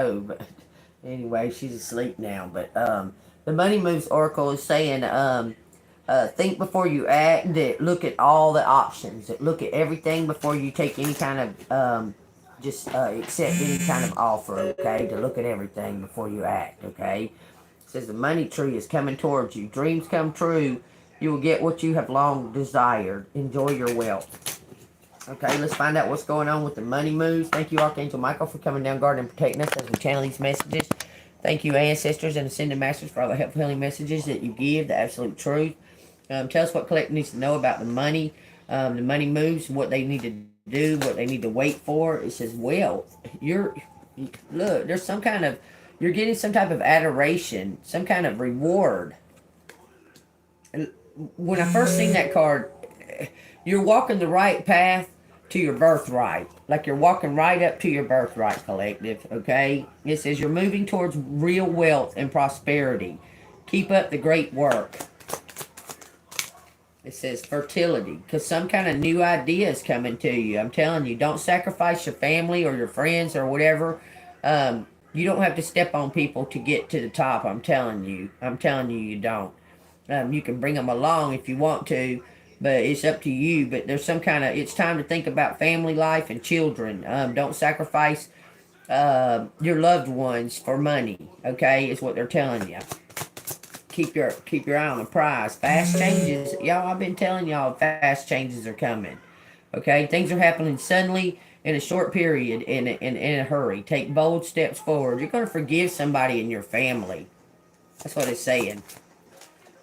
But anyway, she's asleep now. But the Money Moves Oracle is saying, think before you act. That look at all the options. That look at everything before you take any kind of just accept any kind of offer. Okay, to look at everything before you act. Okay, it says the money tree is coming towards you. Dreams come true. You will get what you have long desired. Enjoy your wealth. Okay, let's find out what's going on with the money moves. Thank you, Archangel Michael, for coming down, guarding, and protecting us as we channel these messages. Thank you, ancestors and ascended masters, for all the helpful healing messages that you give, the absolute truth. Tell us what collective needs to know about the money moves, what they need to do, what they need to wait for. It says wealth. Look, there's some kind of, you're getting some type of adoration, some kind of reward. When I first seen that card, you're walking the right path to your birthright. Like you're walking right up to your birthright, collective, okay? It says you're moving towards real wealth and prosperity. Keep up the great work. It says fertility, because some kind of new idea is coming to you. I'm telling you, don't sacrifice your family or your friends or whatever. You don't have to step on people to get to the top. I'm telling you. You don't. You can bring them along if you want to, but it's up to you. But there's some kind of, it's time to think about family life and children. Don't sacrifice your loved ones for money, okay, is what they're telling you. Keep your eye on the prize. Fast changes. Y'all, I've been telling y'all fast changes are coming. Okay, things are happening suddenly in a short period, in a hurry. Take bold steps forward. You're going to forgive somebody in your family. That's what it's saying.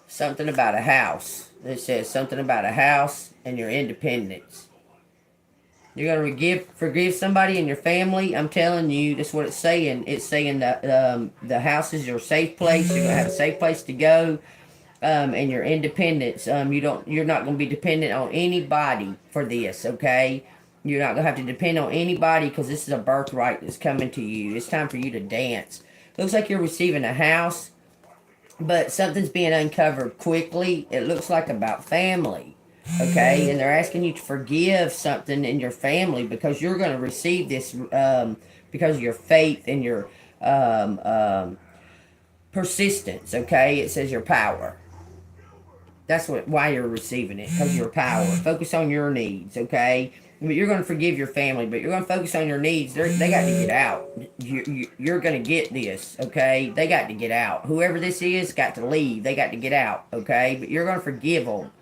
Something about a house. It says something about a house and your independence. You're going to forgive somebody in your family. I'm telling you, that's what it's saying. It's saying that the house is your safe place. You're going to have a safe place to go, and your independence. You're not going to be dependent on anybody for this. Okay, you're not going to have to depend on anybody, because this is a birthright that's coming to you. It's time for you to dance. Looks like you're receiving a house, but something's being uncovered quickly. It looks like about family. Okay, and they're asking you to forgive something in your family, because you're going to receive this because of your faith and your persistence. Okay, it says your power. That's why you're receiving it, because of your power. Focus on your needs. Okay, but you're going to forgive your family, but you're going to focus on your needs. They got to get out. You're going to get this. Okay, they got to get out. Whoever this is got to leave. They got to get out. Okay, but you're going to forgive them.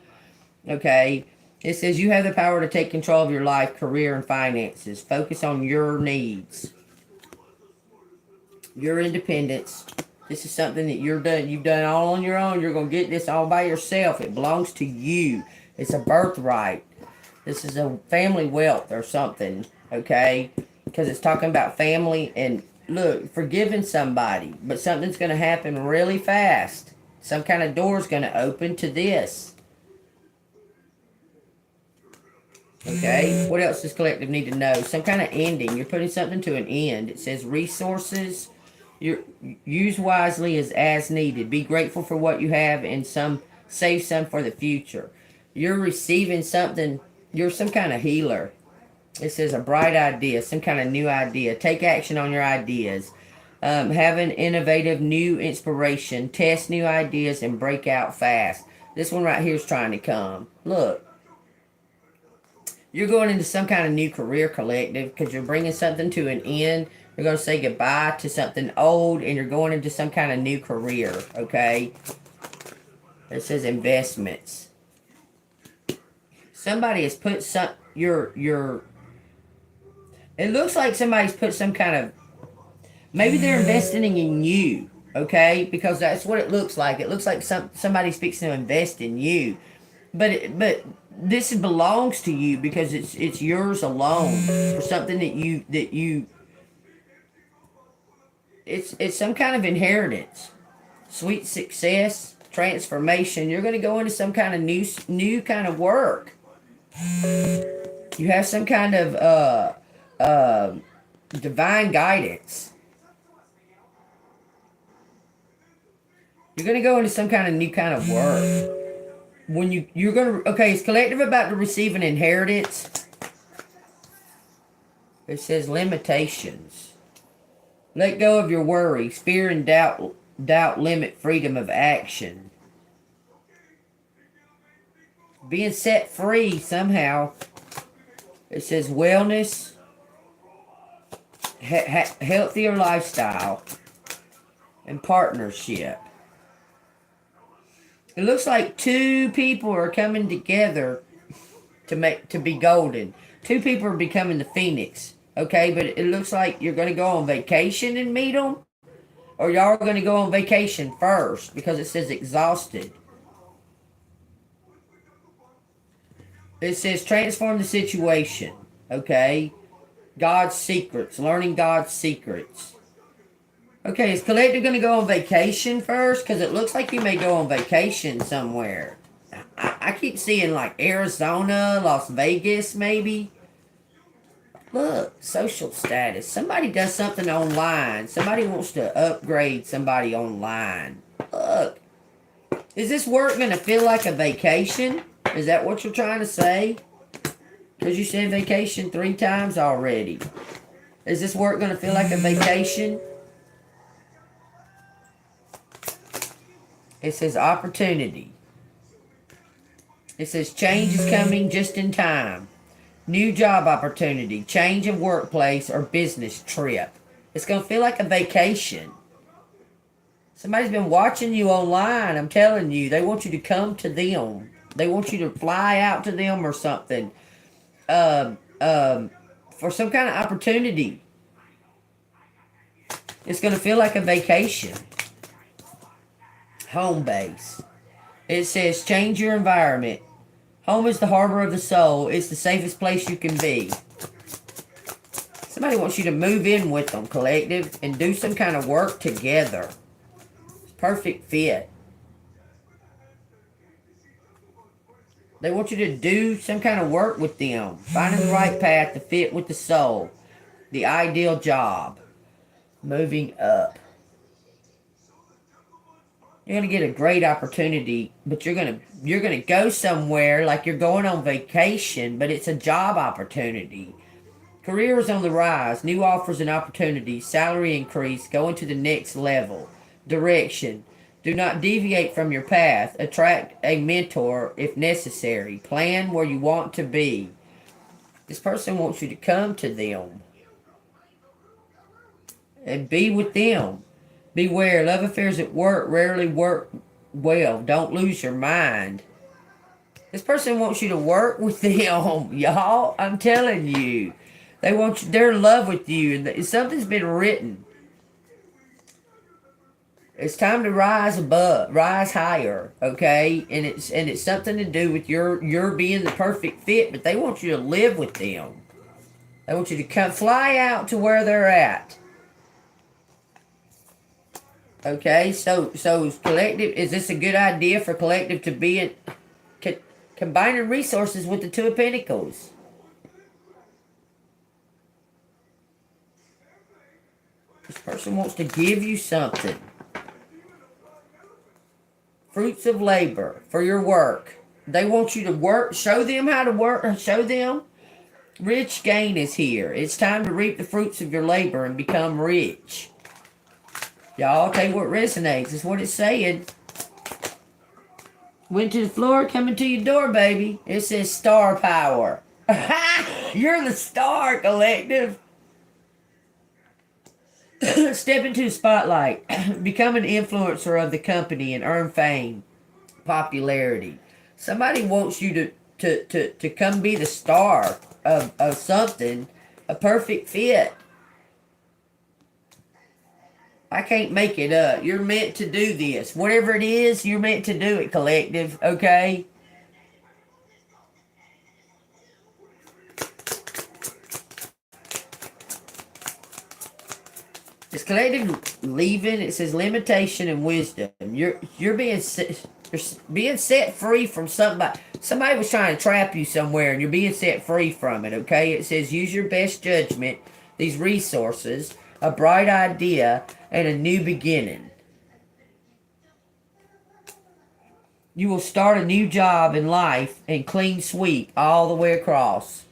Okay, it says you have the power to take control of your life, career, and finances. Focus on your needs, your independence. This is something that you've done all on your own. You're going to get this all by yourself. It belongs to you. It's a birthright. This is a family wealth or something, okay? Because it's talking about family and, look, forgiving somebody. But something's going to happen really fast. Some kind of door is going to open to this. Okay, what else does collective need to know? Some kind of ending. You're putting something to an end. It says resources. Use wisely as needed. Be grateful for what you have and save some for the future. You're receiving something. You're some kind of healer. It says a bright idea, some kind of new idea. Take action on your ideas. Have an innovative new inspiration. Test new ideas and break out fast. This one right here is trying to come. Look. You're going into some kind of new career, collective, because you're bringing something to an end. You're going to say goodbye to something old, and you're going into some kind of new career, okay? It says investments. Somebody has put it looks like somebody's put some kind of, maybe they're investing in you, okay? Because that's what it looks like. It looks like somebody's fixing to invest in you. But this belongs to you, because it's yours alone, for something that you it's some kind of inheritance, sweet success, transformation. You're going to go into some kind of new kind of work. You have some kind of divine guidance. You're going to go into some kind of new kind of work. When you're going to, okay, is collective about to receive an inheritance? It says limitations. Let go of your worries. Fear and doubt limit freedom of action. Being set free somehow. It says wellness, healthier lifestyle, and partnership. It looks like two people are coming together to be golden. Two people are becoming the phoenix. Okay, but it looks like you're going to go on vacation and meet them, or y'all are going to go on vacation first because it says exhausted. It says transform the situation. Okay, God's secrets, learning God's secrets. Okay, is collective going to go on vacation first? Because it looks like you may go on vacation somewhere. I keep seeing like Arizona, Las Vegas, maybe. Look, social status. Somebody does something online. Somebody wants to upgrade somebody online. Look. Is this work going to feel like a vacation? Is that what you're trying to say? Because you said vacation 3 times already. Is this work going to feel like a vacation? It says opportunity. It says change is coming just in time. New job opportunity, change of workplace, or business trip. It's going to feel like a vacation. Somebody's been watching you online. I'm telling you. They want you to come to them. They want you to fly out to them or something. For some kind of opportunity. It's going to feel like a vacation. Home base. It says change your environment. Home is the harbor of the soul. It's the safest place you can be. Somebody wants you to move in with them, collective, and do some kind of work together. Perfect fit. They want you to do some kind of work with them. Finding the right path to fit with the soul. The ideal job. Moving up. You're going to get a great opportunity, but you're going to go somewhere like you're going on vacation, but it's a job opportunity. Career is on the rise. New offers and opportunities. Salary increase. Going to the next level. Direction. Do not deviate from your path. Attract a mentor if necessary. Plan where you want to be. This person wants you to come to them and be with them. Beware, love affairs at work rarely work well. Don't lose your mind. This person wants you to work with them, y'all. I'm telling you. They're in love with you. And something's been written. It's time to rise above, rise higher, okay? And it's something to do with your being the perfect fit, but they want you to live with them. They want you to come fly out to where they're at. Okay, so collective, is this a good idea for collective to be combining resources with the Two of Pentacles? This person wants to give you something. Fruits of labor for your work. They want you to work, show them how to work, show them. Rich gain is here. It's time to reap the fruits of your labor and become rich. Y'all, tell you what resonates. It's what it's saying. Went to the floor, coming to your door, baby. It says star power. You're the star, collective. Step into the spotlight. Become an influencer of the company and earn fame, popularity. Somebody wants you to come be the star of something, a perfect fit. I can't make it up. You're meant to do this. Whatever it is, you're meant to do it, collective, okay? Is collective leaving? It says limitation and wisdom. You're being set free from somebody. Somebody was trying to trap you somewhere, and you're being set free from it, okay? It says use your best judgment, these resources, a bright idea, and a new beginning. You will start a new job in life and clean sweep all the way across.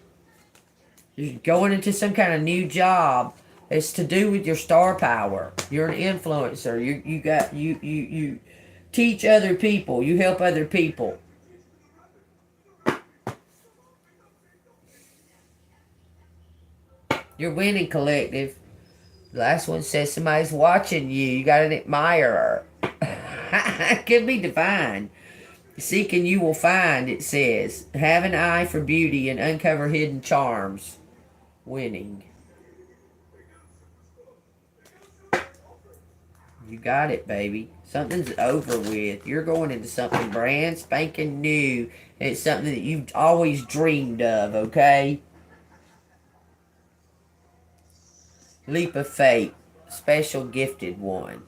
You're going into some kind of new job It's to do with your star power. You're an influencer. You teach other people. You help other people. You're winning, collective. The last one says somebody's watching you. You got an admirer. Could be divine. Seeking you will find, it says. Have an eye for beauty and uncover hidden charms. Winning. You got it, baby. Something's over with. You're going into something brand spanking new. It's something that you've always dreamed of, okay? Leap of faith. Special gifted one.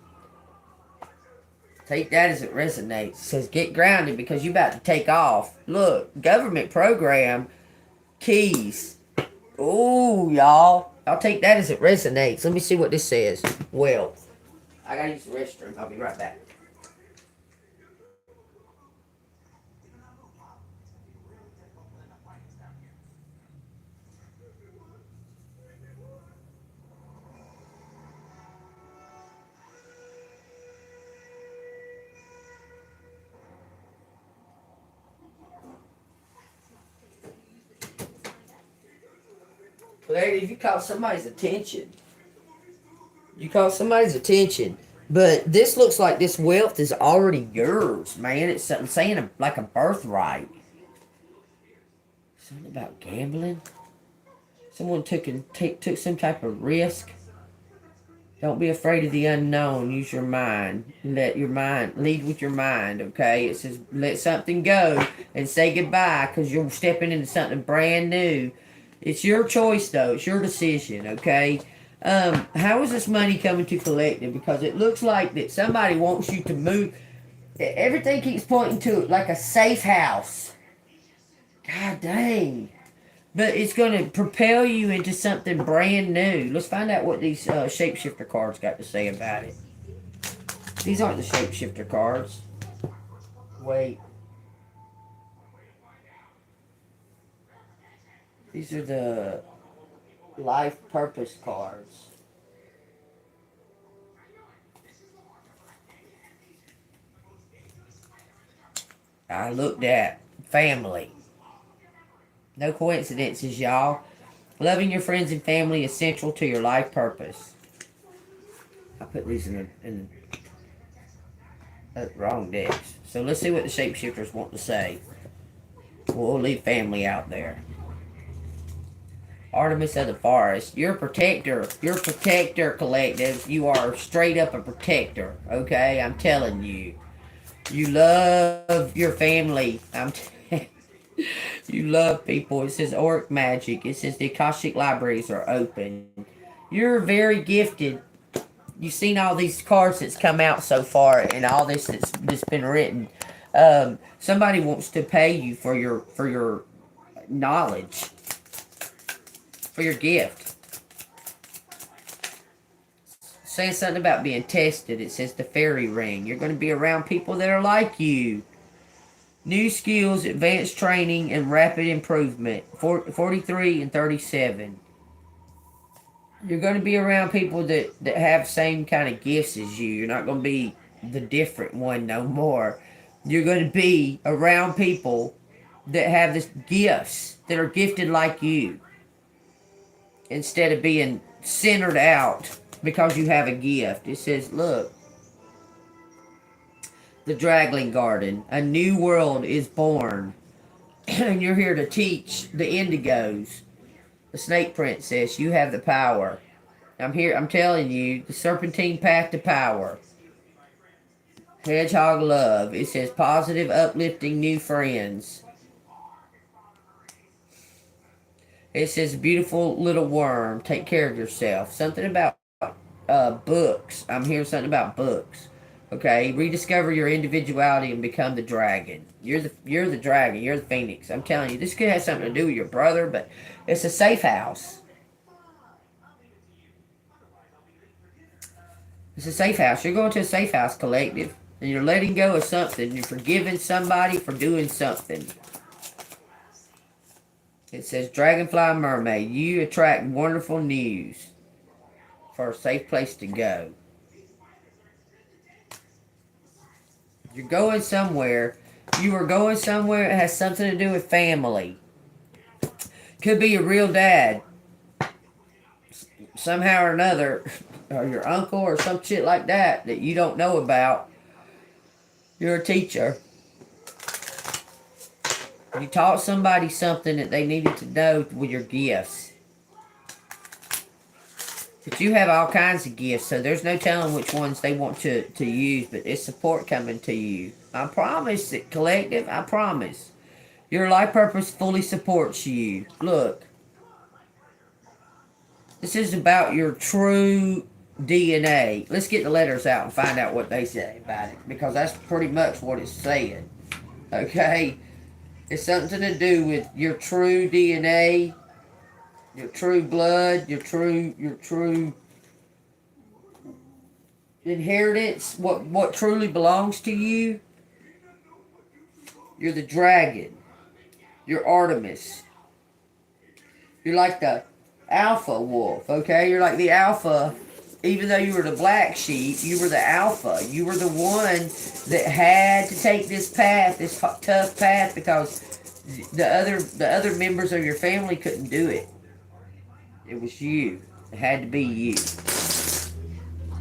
Take that as it resonates. It says get grounded because you're about to take off. Look, government program. Keys. Ooh, y'all. I'll take that as it resonates. Let me see what this says. Wealth. I gotta use the restroom. I'll be right back. Lady, you caught somebody's attention. You caught somebody's attention. But this looks like this wealth is already yours, man. It's something saying like a birthright. Something about gambling. Someone took some type of risk. Don't be afraid of the unknown. Use your mind. Let your mind lead with your mind. Okay. It says let something go and say goodbye because you're stepping into something brand new. It's your choice though. It's your decision. Okay. How is this money coming to collective? Because it looks like that somebody wants you to move. Everything keeps pointing to like a safe house. God dang. But it's going to propel you into something brand new. Let's find out what these shapeshifter cards got to say about it. These aren't the shapeshifter cards. Wait. These are the life purpose cards. I looked at family. No coincidences, y'all. Loving your friends and family is central to your life purpose. I put these in the wrong decks. So let's see what the shapeshifters want to say. We'll leave family out there. Artemis of the Forest. You're a protector. You're a protector, collective. You are straight up a protector. Okay? I'm telling you. You love your family. You love people. It says Auric Magic. It says the Akashic Libraries are open. You're very gifted. You've seen all these cards that's come out so far and all this that's been written. Somebody wants to pay you for your knowledge. For your gift. Saying something about being tested. It says the fairy ring. You're going to be around people that are like you. New skills, advanced training, and rapid improvement. 43 and 37. You're going to be around people that have same kind of gifts as you. You're not going to be the different one no more. You're going to be around people that have this gifts, that are gifted like you. Instead of being centered out because you have a gift. It says, look. The Dragling Garden. A new world is born. And you're here to teach the indigos. The Snake Princess, you have the power. I'm telling you, the Serpentine Path to Power. Hedgehog Love. It says positive, uplifting new friends. It says beautiful little worm. Take care of yourself. Something about books. I'm hearing something about books. Okay, rediscover your individuality and become the dragon. You're the dragon. You're the phoenix. I'm telling you, this could have something to do with your brother, but it's a safe house. It's a safe house. You're going to a safe house, collective, and you're letting go of something. You're forgiving somebody for doing something. It says Dragonfly Mermaid. You attract wonderful news. for a safe place to go. You're going somewhere. You are going somewhere that has something to do with family. Could be your real dad. Somehow or another. Or your uncle or some shit like that that you don't know about. You're a teacher. You taught somebody something that they needed to know with your gifts. But you have all kinds of gifts, so there's no telling which ones they want to use, but it's support coming to you. I promise it, collective, I promise. Your life purpose fully supports you. Look. This is about your true DNA. Let's get the letters out and find out what they say about it, because that's pretty much what it's saying. Okay? It's something to do with your true DNA, your true blood, your true inheritance, what truly belongs to you. You're the dragon. You're Artemis. You're like the alpha wolf, okay? You're like the alpha. Even though you were the black sheep, you were the alpha. You were the one that had to take this path, this tough path, because the other members of your family couldn't do it. It was you. It had to be you.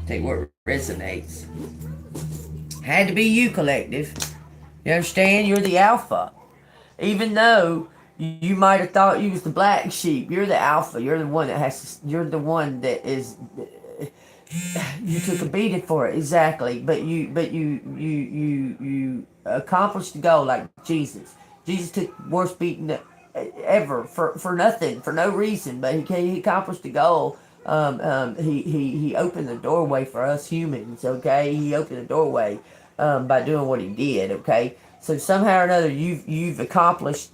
Take what resonates. It had to be you, collective. You understand? You're the alpha. Even though you might have thought you was the black sheep, you're the alpha. You're the one that has to, you're the one that is. You took a beating for it, exactly. But you accomplished the goal like Jesus. Jesus took the worst beating ever for nothing, for no reason. But he accomplished the goal. He opened the doorway for us humans. Okay, he opened the doorway by doing what he did. Okay. So somehow or another, you've accomplished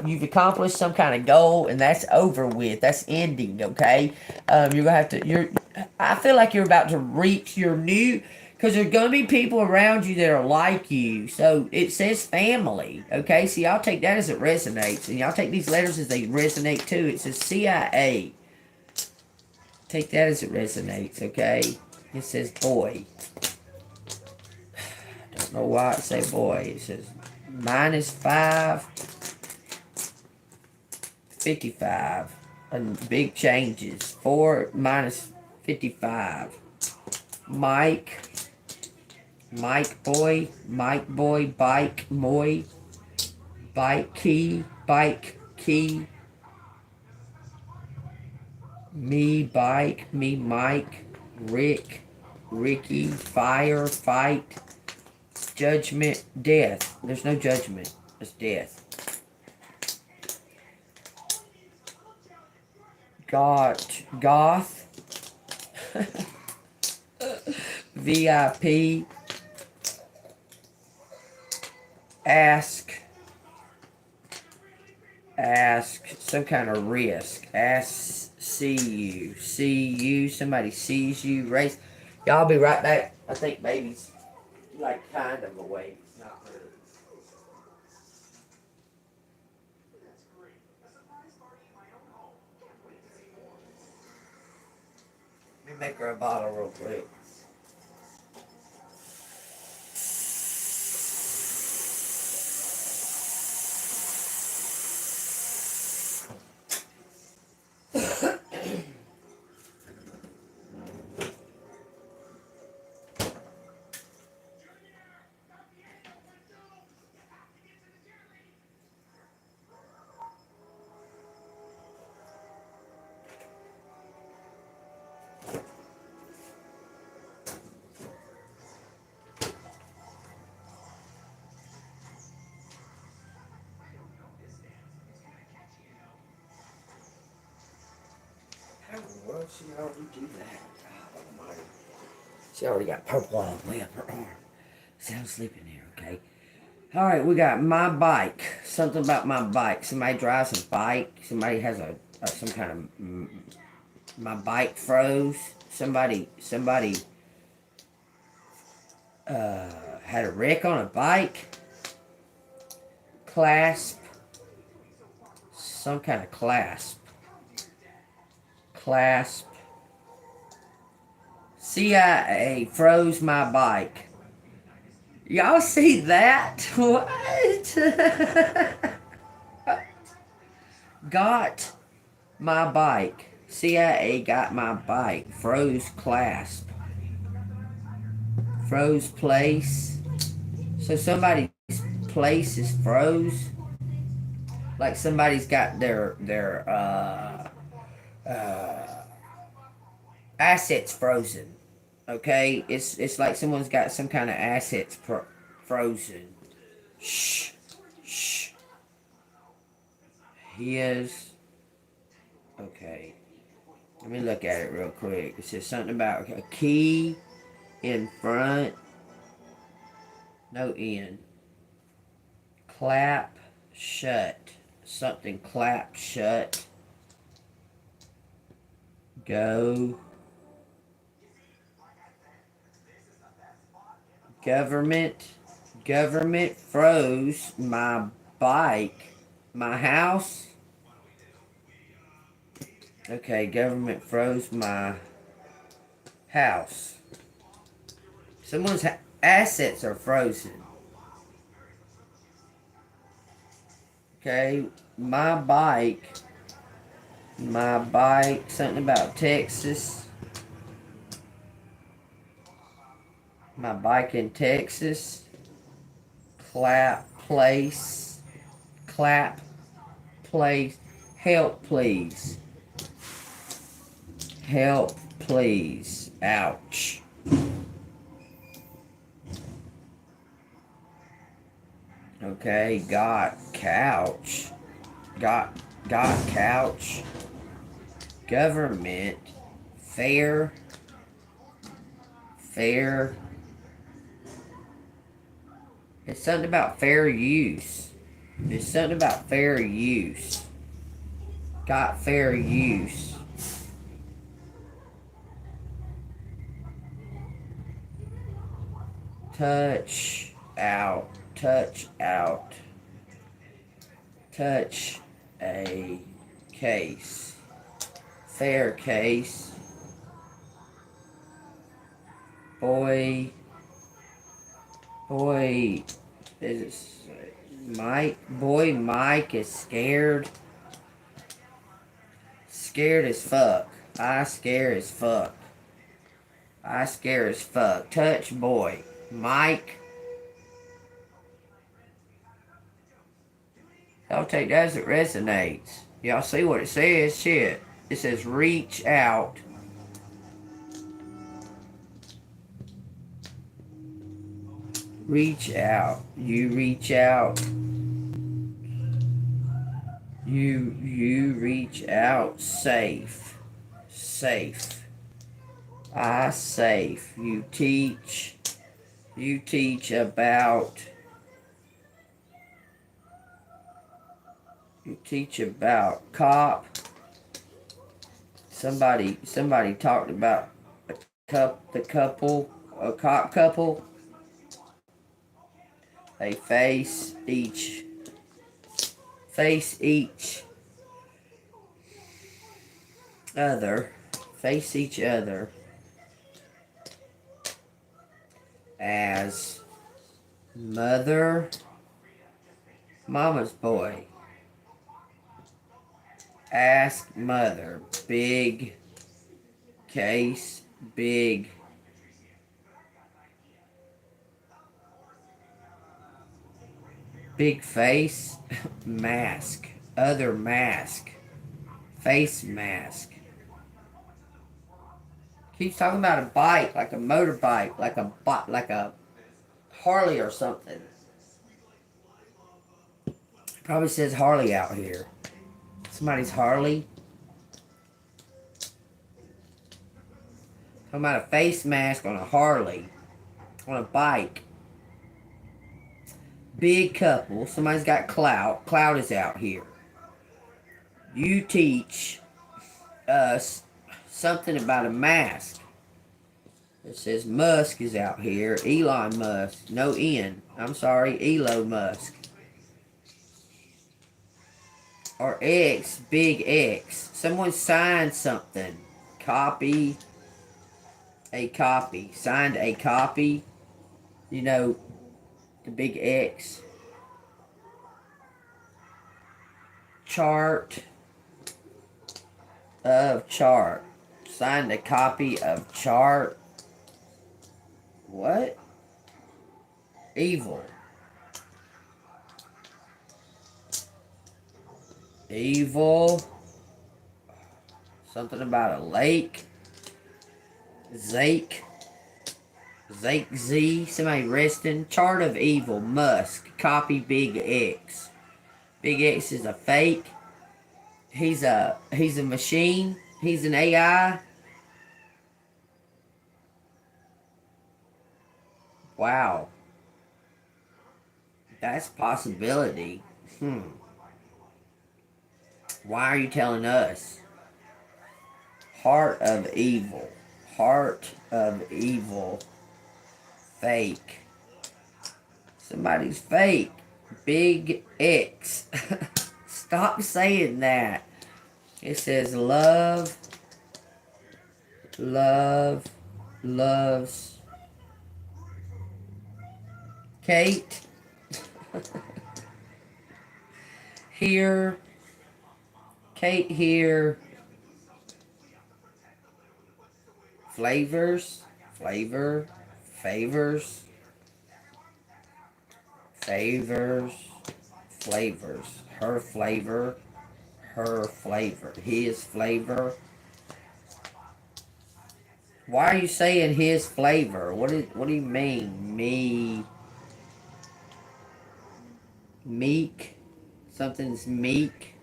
some kind of goal, and that's over with. That's ending. Okay, you're gonna have to. I feel like you're about to reach your new, because there's gonna be people around you that are like you. So it says family. Okay, so y'all take that as it resonates, and y'all take these letters as they resonate too. It says CIA. Take that as it resonates. Okay, it says boy. I don't know why it say boy. It says -5, 55, and big changes. 4 minus 55. Mike boy, bike boy, bike key, me bike, me Mike, Ricky, fire, fight, judgment, death. There's no judgment. It's death. Goth. VIP. Ask. Some kind of risk. See you. Somebody sees you. Race. Y'all be right back. I think baby's like kind of awake. Not really. Let me make her a bottle real quick. How in the world she already do that? God almighty. She already got purple all the way up her arm. Sounds sleeping here, okay? Alright, we got my bike. Something about my bike. Somebody drives a bike. Somebody has some kind of... my bike froze. Somebody had a wreck on a bike. Clasp. Some kind of clasp. CIA froze my bike. Y'all see that? What? Got my bike. CIA got my bike. Froze clasp. Froze place. So somebody's place is froze. Like somebody's got their assets frozen. Okay, it's like someone's got some kind of assets frozen. Shh, shh. His. Okay, let me look at it real quick. It says something about a key in front. No end. Clap shut. Something clap shut. Go. Government froze my bike. My house. Okay, government froze my house. Someone's assets are frozen. Okay, my bike, something about Texas. My bike in Texas. Clap place. Help please. Help please. Ouch. Okay, got couch. Got couch. Government. Fair. It's something about fair use. It's something about fair use. Got fair use. Touch out. Touch a case. Fair case. Boy, is it Mike is scared. Scared as fuck. I scare as fuck. Touch boy. Mike. I'll take that as it resonates. Y'all see what it says? Shit. It says reach out. Reach out. You reach out. You reach out. Safe. I safe. You teach about. You teach about cop. Somebody talked about a cop couple. They face each other as mama's boy. Ask mother. Big case. Big face. Mask. Other mask. Face mask. Keeps talking about a bike, like a motorbike, like a Harley or something. Probably says Harley out here. Somebody's Harley. Talking about a face mask on a Harley. On a bike. Big couple. Somebody's got clout. Clout is out here. You teach us something about a mask. It says Musk is out here. Elon Musk. No N. I'm sorry. Elon Musk. Or X. Big X. Someone signed something. Copy. A copy. Signed a copy. You know, the big X. Chart of chart. Signed a copy of chart. What? Evil. Evil. Something about a lake. Zake. Zake Z. Somebody resting. Chart of evil. Musk. Copy Big X. Big X is a fake. He's a machine. He's an AI. Wow. That's a possibility. Why are you telling us? Heart of evil. Heart of evil. Fake. Somebody's fake. Big X. Stop saying that. It says love. Love. Loves. Kate. Here. Kate here. Flavors. Flavor. Favors. Favors. Flavors. Her flavor. Her flavor. His flavor. Why are you saying his flavor? What do you mean? Me. Meek. Something's meek.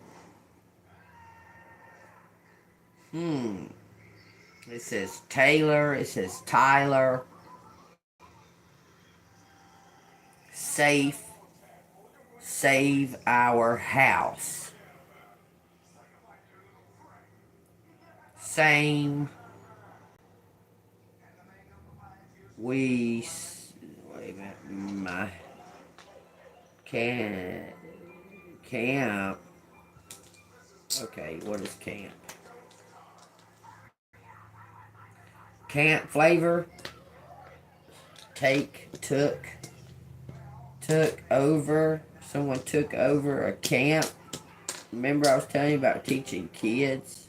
It says Taylor. It says Tyler. Safe. Save our house. Same. Wait a minute. Camp. Okay, what is camp? Camp flavor. Took over. Someone took over a camp. Remember I was telling you about teaching kids?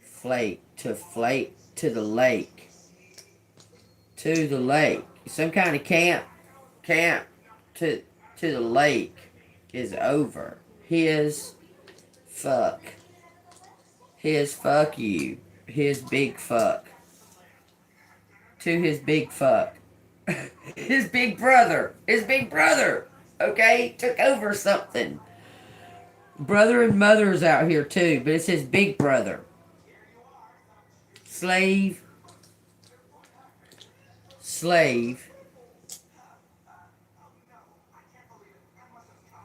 Flake to the lake. To the lake. Some kind of camp to the lake is over. His fuck you. His big fuck. To his big fuck. His big brother. Okay? Took over something. Brother and mother's out here too, but it's his big brother. Slave.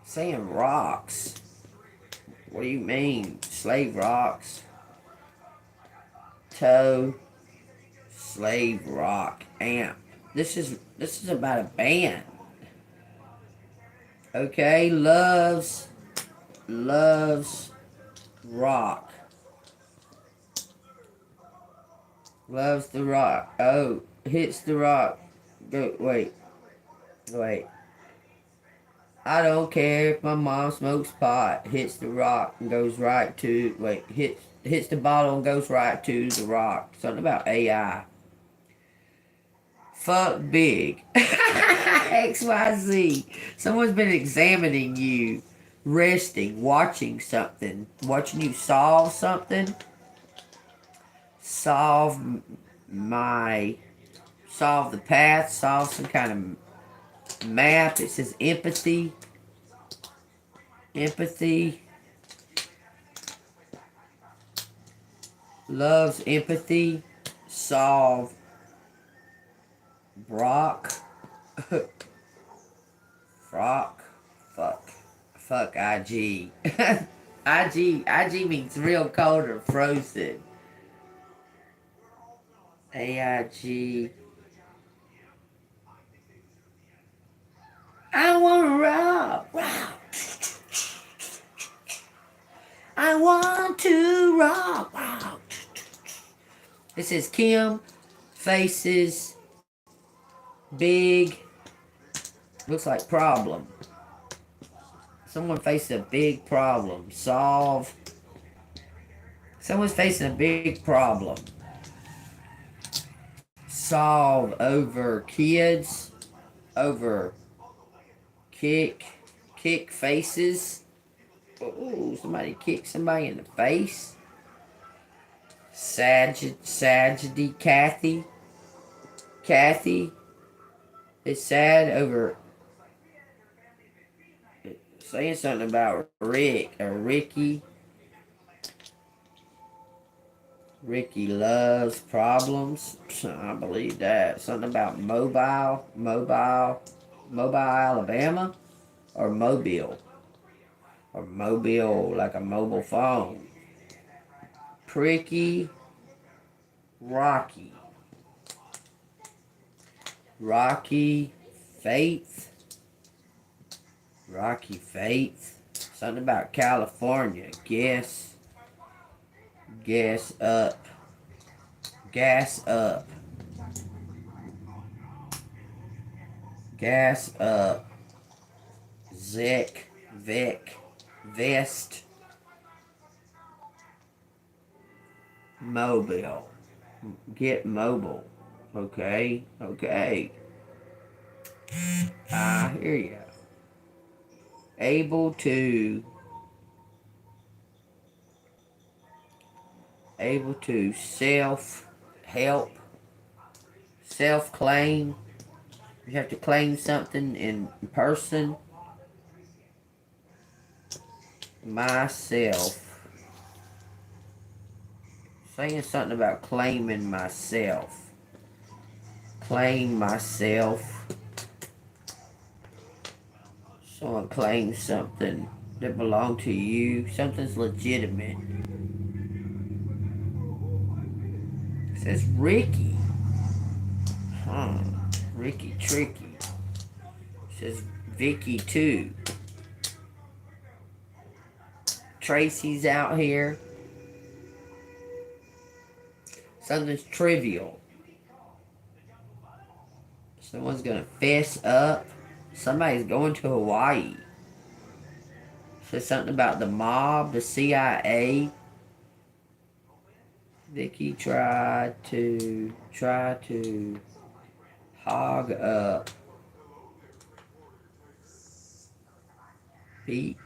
Saying rocks. What do you mean? Slave rocks. Toe. Slave rock. Amp. This is about a band. Okay, loves rock. Loves the rock. Oh, hits the rock. Wait. I don't care if my mom smokes pot. Hits the rock and goes right to... hits the bottle and goes right to the rock. Something about AI. Fuck big. XYZ. Someone's been examining you. Resting. Watching something. Watching you solve something. Solve the path. Solve some kind of map. It says empathy. Loves empathy. Solve. Brock. Frock. Fuck IG. IG means real cold or frozen. AIG. I wanna rock. I want to rock. It says Kim faces big, looks like problem. Someone faced a big problem. Solve. Someone's facing a big problem. Solve over kids. Over kick faces. Oh, somebody kicked somebody in the face. Tragedy, Kathy is sad over saying something about Rick or Ricky. Ricky loves problems. I believe that. Something about mobile, Alabama, or Mobile. Or Mobile, like a mobile phone. Pricky, Rocky, Faith, something about California, gas up, vest, mobile, get mobile. Okay. I hear you. Able to self-help, self-claim. You have to claim something in person. Myself. Saying something about claiming myself. Claim myself. Someone claims something that belongs to you. Something's legitimate. It says Ricky. Ricky Tricky. It says Vicky too. Tracy's out here. Something's trivial. Someone's gonna fess up. Somebody's going to Hawaii. Says something about the mob, the CIA. Vicky tried to hog up. Peak.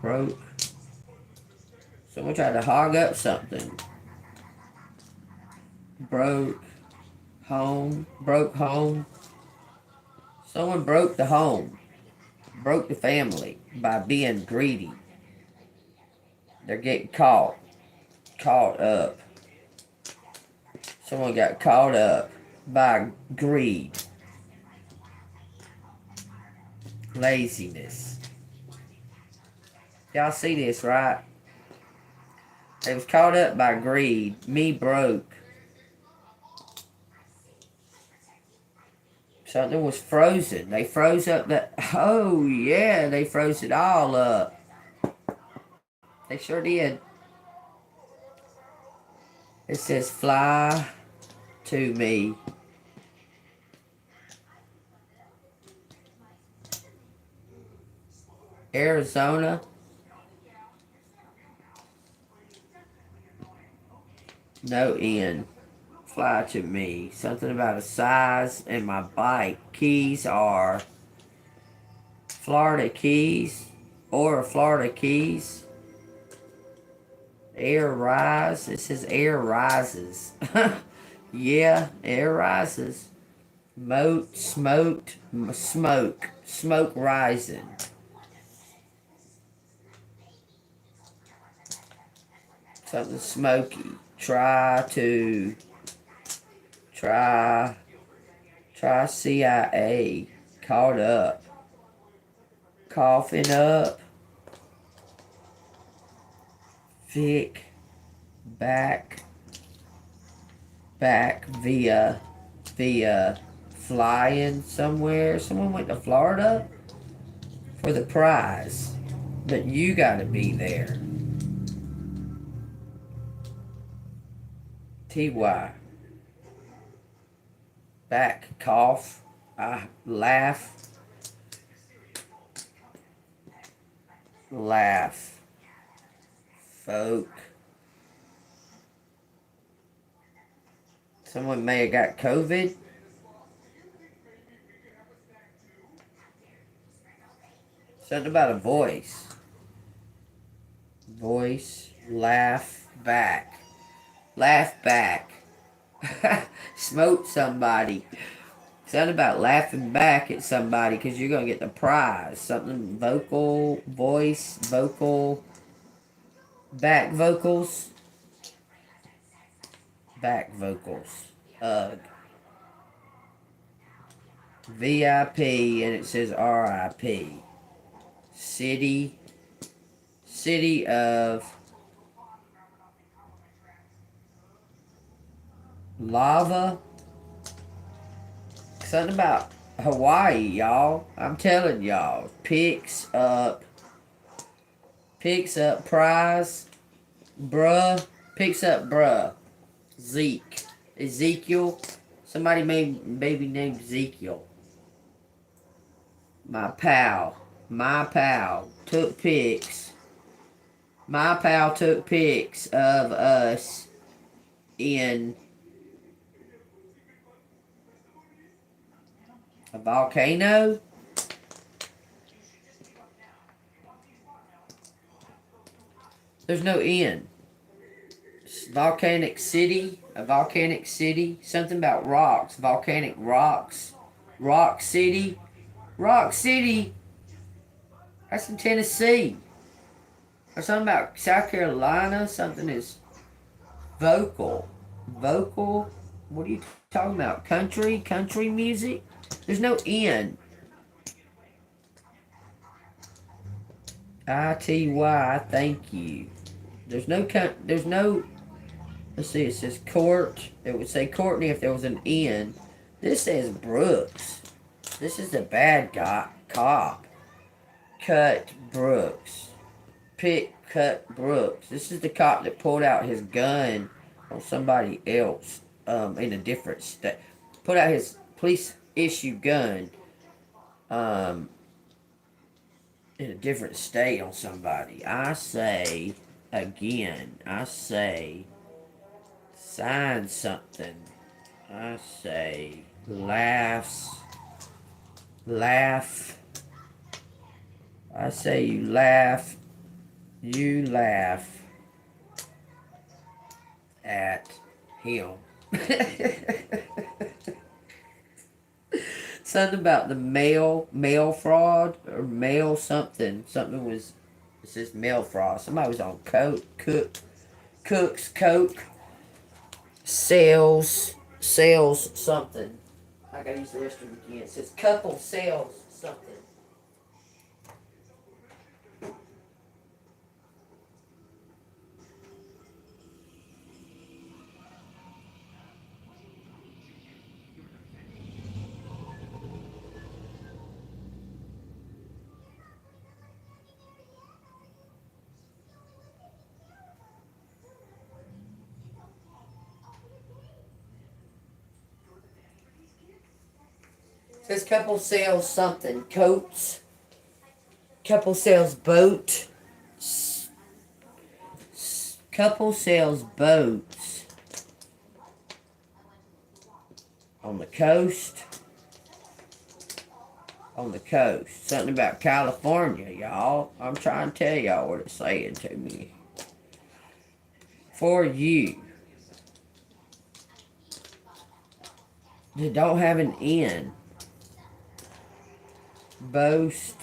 Broke. Someone tried to hog up something. Broke home. Someone broke the home. Broke the family by being greedy. They're getting caught up. Someone got caught up by greed. Laziness. Y'all see this, right? They was caught up by greed. Me broke. Something was frozen. They froze up that... Oh, yeah, they froze it all up. They sure did. It says, fly to me. Arizona. No end. Fly to me. Something about a size and my bike. Keys are Florida Keys or Florida Keys. Air rise. It says air rises. Yeah, air rises. Smoke rising. Something smoky. Try CIA. Caught up. Coughing up. Vic. Back via flying somewhere. Someone went to Florida for the prize. But you gotta be there. Ty. Back, cough. I laugh. Laugh. Folk. Someone may have got COVID. Something about a voice. Voice. Laugh back. Laugh back. Smote somebody. Something about laughing back at somebody because you're going to get the prize. Something vocal, voice, vocal, back vocals. Back vocals. Ugh. VIP and it says RIP. City. City of lava. Something about Hawaii, y'all. I'm telling y'all. Picks up prize. Bruh. Picks up bruh. Zeke. Ezekiel. Somebody maybe named Ezekiel. My pal took pics. My pal took pics of us in a volcano. There's no end. Volcanic city. A volcanic city. Something about rocks. Volcanic rocks. Rock city. Rock city. That's in Tennessee. Or something about South Carolina. Something is vocal. Vocal. What are you talking about? Country? Country music? There's no N. ITY, thank you. There's no, let's see, it says Court. It would say Courtney if there was an N. This says Brooks. This is the bad guy, cop. Cut Brooks. Cut Brooks. This is the cop that pulled out his gun on somebody else in a different state. Put out his police issue gun in a different state on somebody. I say, again, sign something. I say, laugh. I say you laugh at him. Something about the mail fraud or mail something. Something was, it says mail fraud. Somebody was on Cook's Coke. Sales something. I gotta use the restroom again. It says couple sales something. Says couple sells something. Coats. Couple sells boat. Couple sells boats. On the coast. On the coast. Something about California, y'all. I'm trying to tell y'all what it's saying to me. For you. That don't have an N. Boast,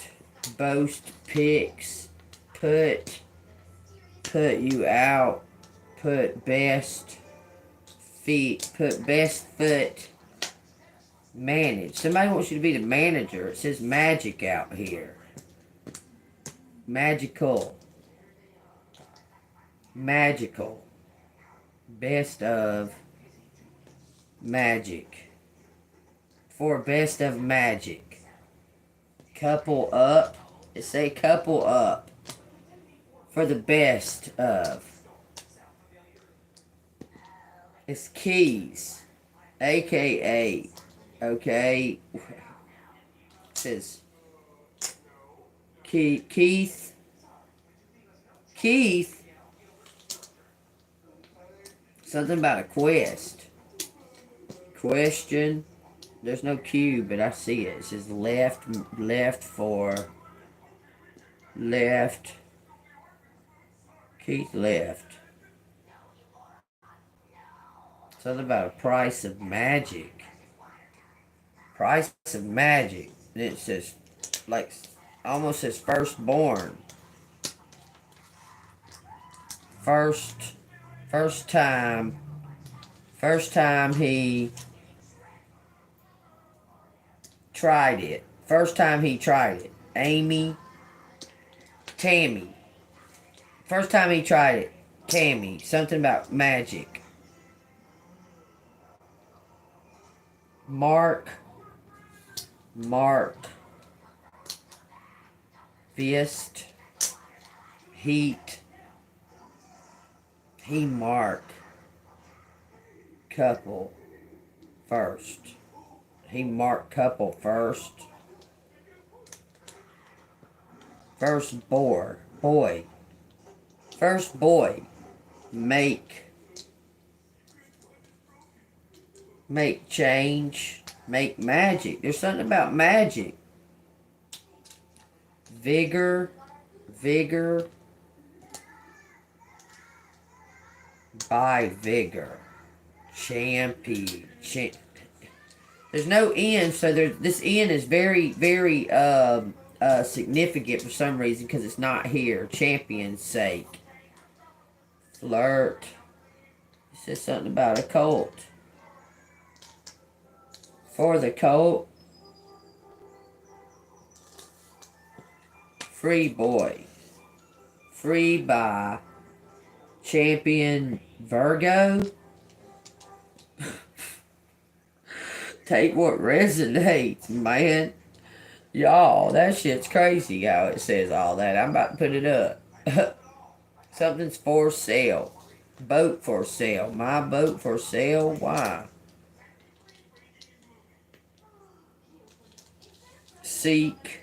picks, put you out, put best foot, manage. Somebody wants you to be the manager. It says magic out here. Magical. Best of magic. For best of magic. Couple up. It say couple up. For the best of. It's Keys, aka, okay. It says Keith. Something about a quest. Question. There's no Q, but I see it. It says left for left. Keith left. Something about a price of magic. Price of magic. And it says, like, almost says firstborn. First time he tried it. First time he tried it. Tammy. First time he tried it. Tammy. Something about magic. Mark. Fist. Heat. He mark. Couple. First. He mark couple first. First boy. First boy. Make change. Make magic. There's something about magic. Vigor. By vigor. Champion. There's no N, so this N is very, very significant for some reason because it's not here. Champion's sake. Flirt. It says something about a cult. For the cult. Free boy. Free by Champion Virgo. Take what resonates, man. Y'all, that shit's crazy how it says all that. I'm about to put it up. Something's for sale. Boat for sale. My boat for sale? Why? Seek.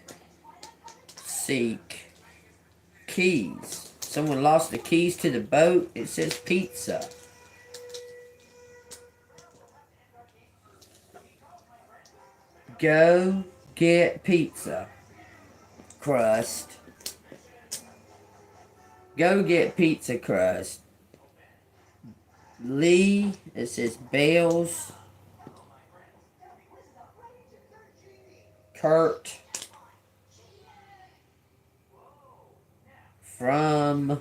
Keys. Someone lost the keys to the boat. It says pizza. Go get pizza crust. Go get pizza crust. Lee. It says Bales. Kurt. From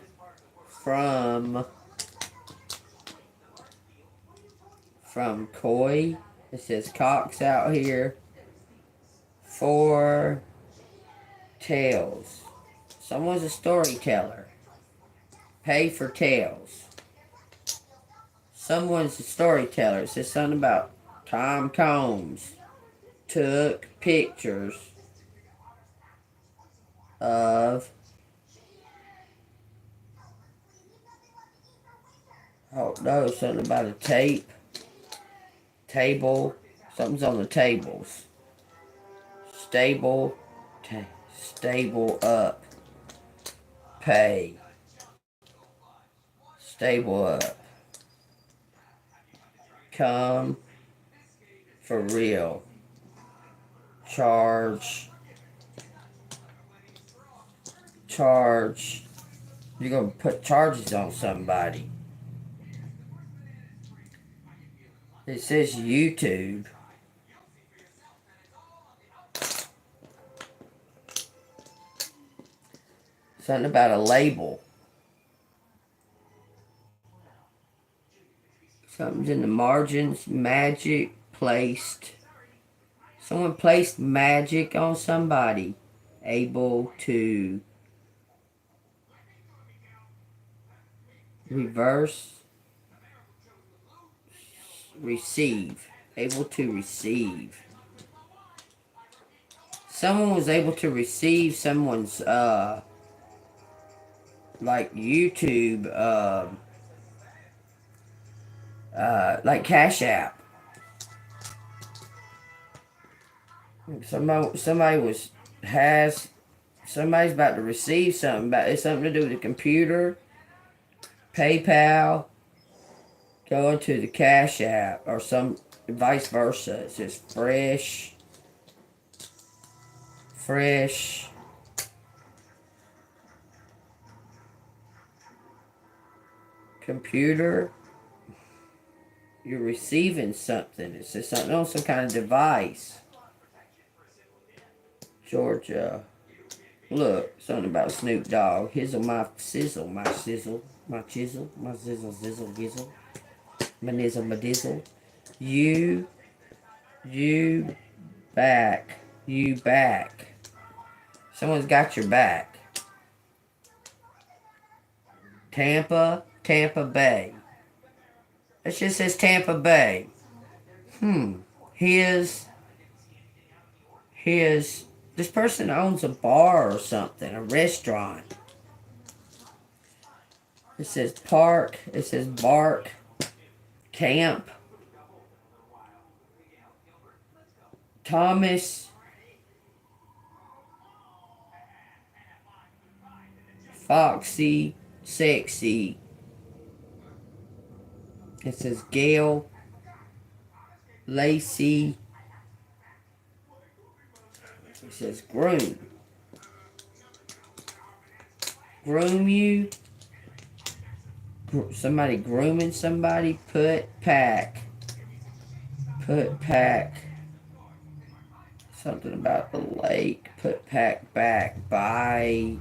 Coy. It says Cox out here. For tales. Someone's a storyteller. Pay for tales. Someone's a storyteller. It says something about Tom Combs took pictures of something about a table. Something's on the tables. Stable up. Pay. Stable up. Come for real. Charge. You're going to put charges on somebody. It says YouTube. Something about a label. Something's in the margins. Magic placed. Someone placed magic on somebody. Able to reverse. Receive. Able to receive. Someone was able to receive someone's like YouTube like Cash App. Somebody's about to receive something. It's something to do with the computer, PayPal, going to the Cash App, or some vice versa. It says fresh computer. You're receiving something. It says something on some kind of device. Georgia. Look, something about Snoop Dogg. Hizzle my sizzle, my sizzle, my chisel, my zizzle, zizzle, gizzle, my nizzle, my dizzle. You back. You back. Someone's got your back. Tampa Bay. It just says Tampa Bay. This person owns a bar or something, a restaurant. It says park, it says bark, camp. Thomas Foxy Sexy. It says Gail Lacey. It says groom. Groom you. Somebody grooming somebody. Put pack. Something about the lake. Put pack back. Buy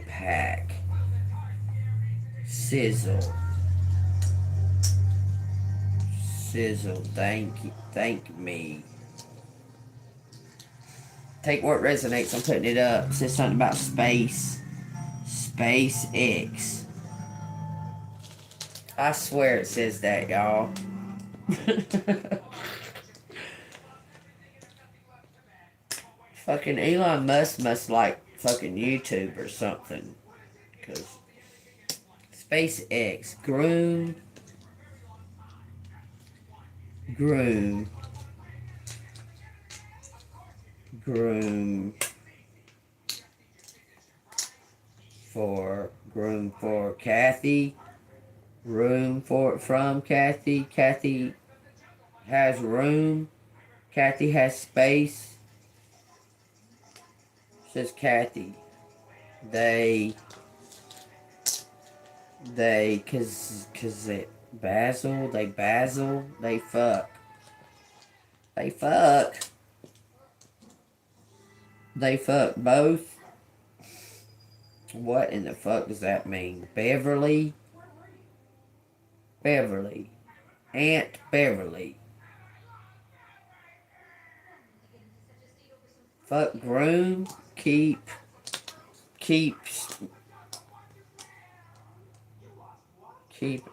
pack. Sizzle. Thank me. Take what resonates. I'm putting it up. It says something about SpaceX. I swear it says that, y'all. Fucking Elon Musk must like fucking YouTube or something. Because SpaceX. Groom for Kathy. Room from Kathy. Kathy has room. Kathy has space. Says Kathy. They cause it they fuck. They fuck both. What in the fuck does that mean? Beverly. Aunt Beverly. Fuck groom. Keep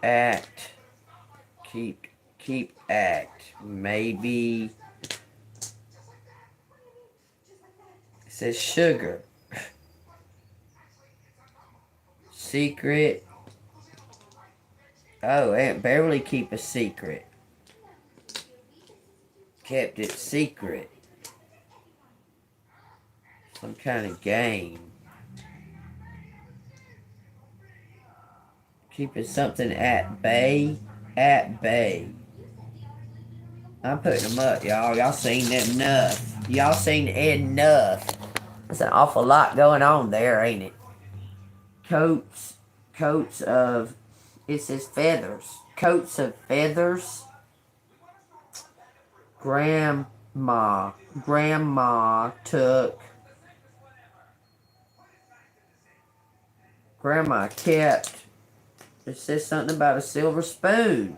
act. Keep act. Maybe. It says sugar. Secret. Oh, Aunt Beverly keep a secret. Kept it secret. Some kind of game. Keeping something at bay. I'm putting them up, y'all. Y'all seen enough. There's an awful lot going on there, ain't it? Coats of, it says feathers. Coats of feathers. Grandma kept. It says something about a silver spoon.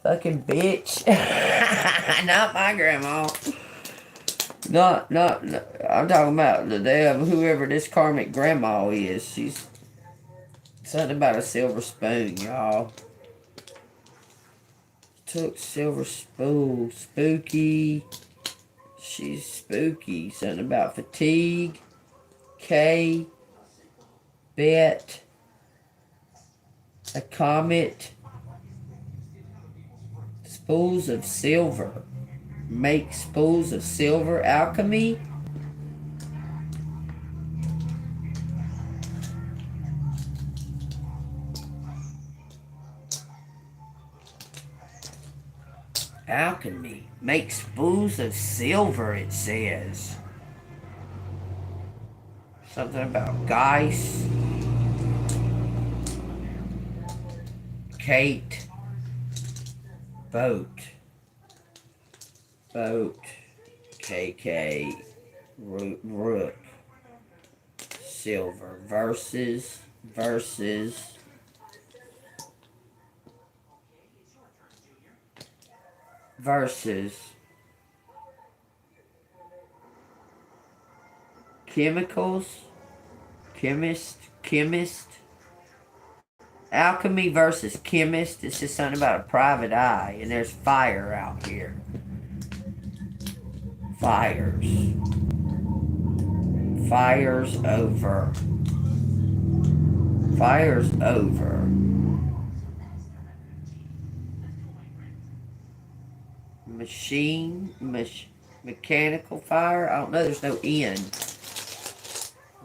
Fucking bitch. Not my grandma. Not. I'm talking about the damn whoever this karmic grandma is. She's something about a silver spoon, y'all. Took silver spoon. Spooky. She's spooky. Something about fatigue. K. Bet. A comet. Spools of silver. Make spools of silver. Alchemy. Alchemy. Make spools of silver, it says. Something about Geis. Kate. Boat. Boat. KK. Rook. Silver. Versus. Versus. Versus. Chemicals. Chemist. Alchemy versus chemist. It's just something about a private eye. And there's fire out here. Fires. Fires over. Fires over. Mechanical fire. I don't know. There's no end.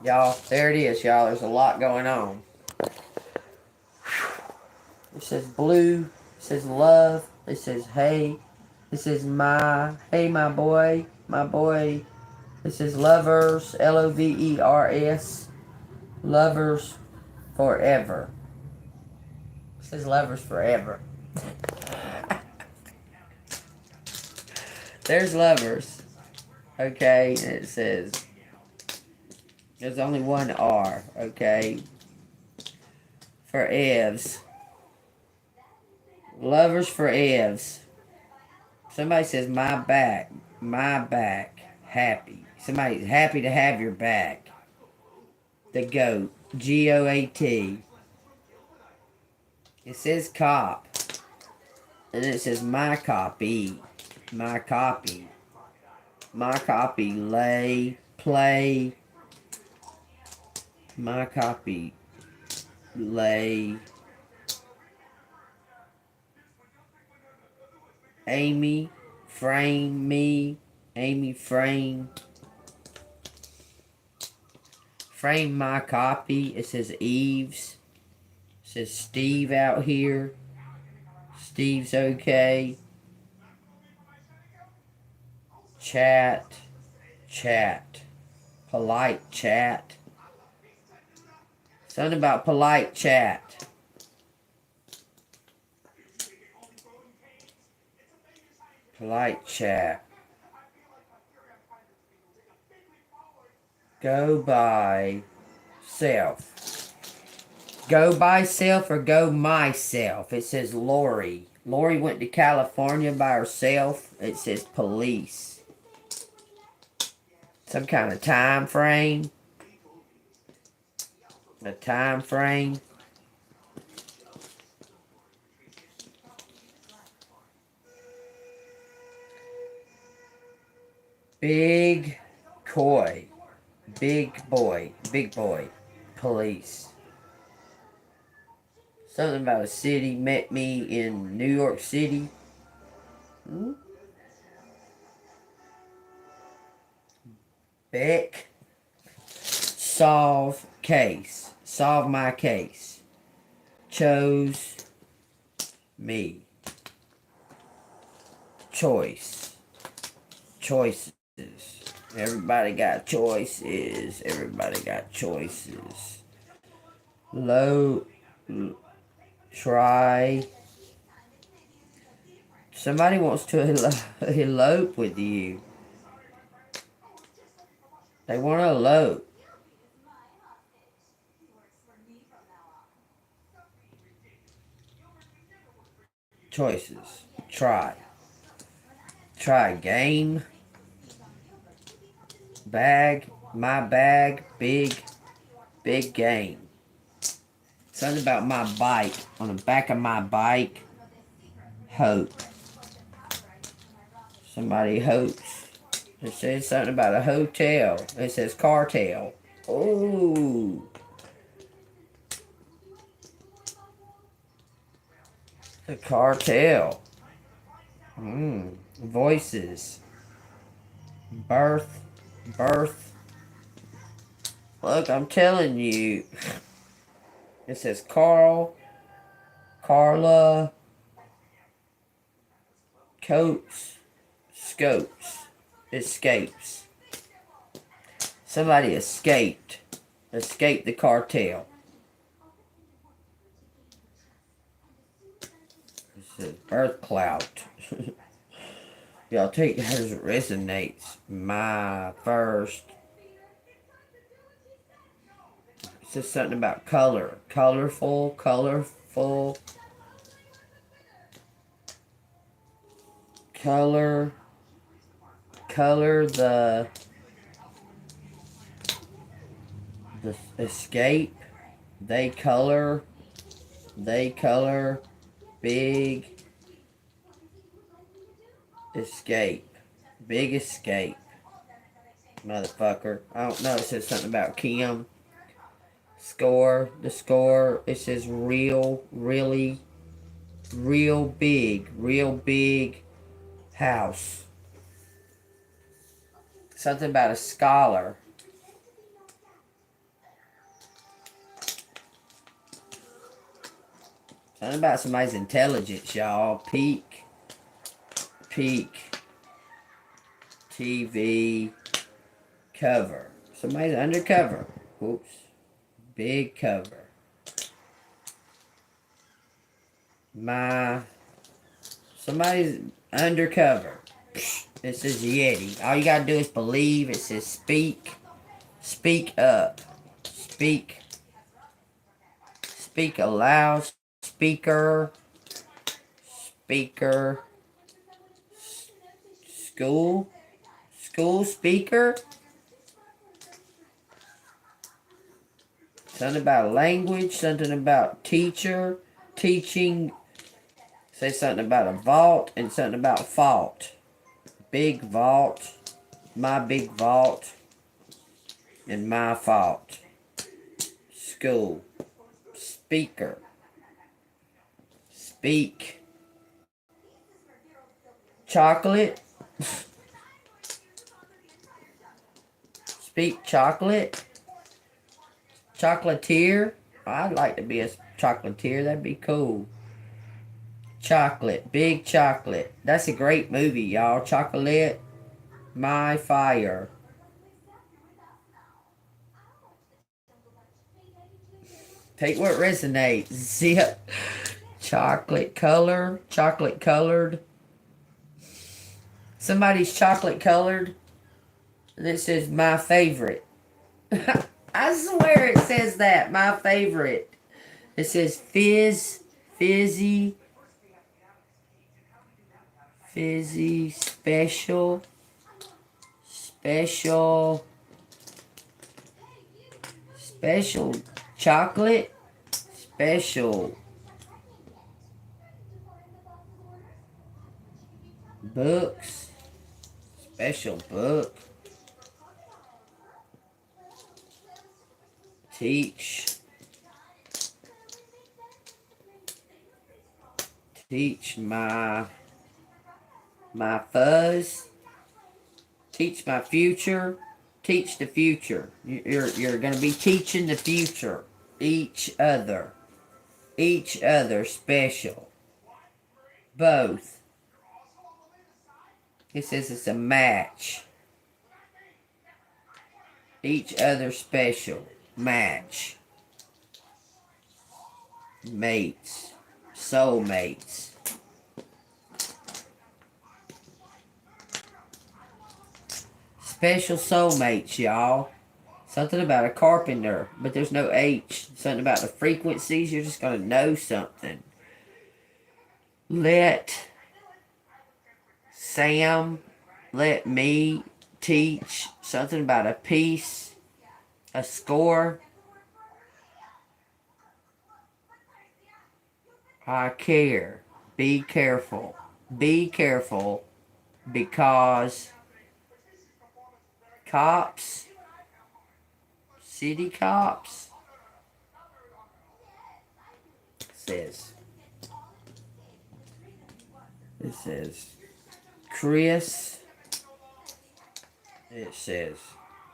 Y'all, there it is, y'all. There's a lot going on. It says blue. It says love. It says hey. It says hey my boy. My boy. It says lovers. Lovers. Lovers forever. It says lovers forever. There's lovers. Okay. And it says there's only one R. Okay. For Evs. Lovers for Evs. Somebody says my back. Happy. Somebody's happy to have your back. The goat. GOAT. It says cop. And it says my copy. My copy. My copy. Lay. Play. My copy. Lay. Amy. Frame me. Amy frame. Frame my copy. It says Eves. It says Steve out here. Steve's okay. Chat. Polite chat. Something about polite chat. Polite chat. Go by self. Go by self or go myself. It says Lori. Lori went to California by herself. It says police. Some kind of time frame. A time frame. Big boy, police. Something about a city met me in New York City. Beck, solve case, solve my case. Chose me. Choices. Everybody got choices. Try. Somebody wants to elope with you. They want to elope. Choices. Try game. Bag. My bag. Big game. Something about my bike. On the back of my bike. Hope. Somebody hopes. It says something about a hotel. It says cartel. Oh. The cartel. Voices. Birth. Birth. Look, I'm telling you. It says Carl, Carla, Coates, Scopes, escapes. Somebody escaped. Escaped the cartel. It says birth clout. Y'all take that as it resonates. My first. It says something about color. Colorful, colorful. Color the escape. They color big escape. Big escape. Motherfucker. I don't know. It says something about Kim. Score. The score. It says real, really, real big house. Something about a scholar. Something about somebody's intelligence, y'all. Peak. TV. Cover. Somebody's undercover. Oops. Big cover. Somebody's undercover. It says Yeti. All you gotta do is believe. It says speak. Speak up. Speak aloud. Speaker. School speaker. Something about language. Something about teacher. Teaching. Say something about a vault and something about fault. Big vault. My big vault. And my fault. School. Speaker. Speak. Chocolate. Speak chocolate. Chocolatier. I'd like to be a chocolatier. That'd be cool. Chocolate. Big chocolate. That's a great movie, y'all. Chocolate. My fire. Take what resonates. Zip. Chocolate color. Chocolate colored. Somebody's chocolate colored. This is my favorite. I swear it says that. My favorite. It says fizzy, special chocolate, special books, special book, teach my fuzz, teach my future, teach the future. You're going to be teaching the future. Each other special. Both. It says it's a match. Each other special. Match. Mates. Soulmates. Special soulmates, y'all. Something about a carpenter, but there's no H. Something about the frequencies. You're just going to know something. Let me teach. Something about a piece. A score. I care. Be careful. Be careful. Because cops. City cops. It says Chris. It says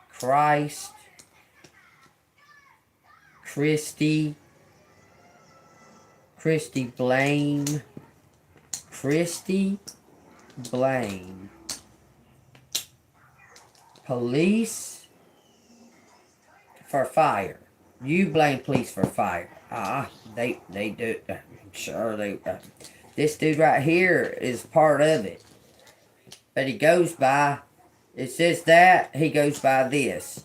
Christ. Christy Blaine. Christy Blaine. Police for fire. You blame police for fire. They do. I'm sure they. This dude right here is part of it. But he goes by. It says that he goes by this.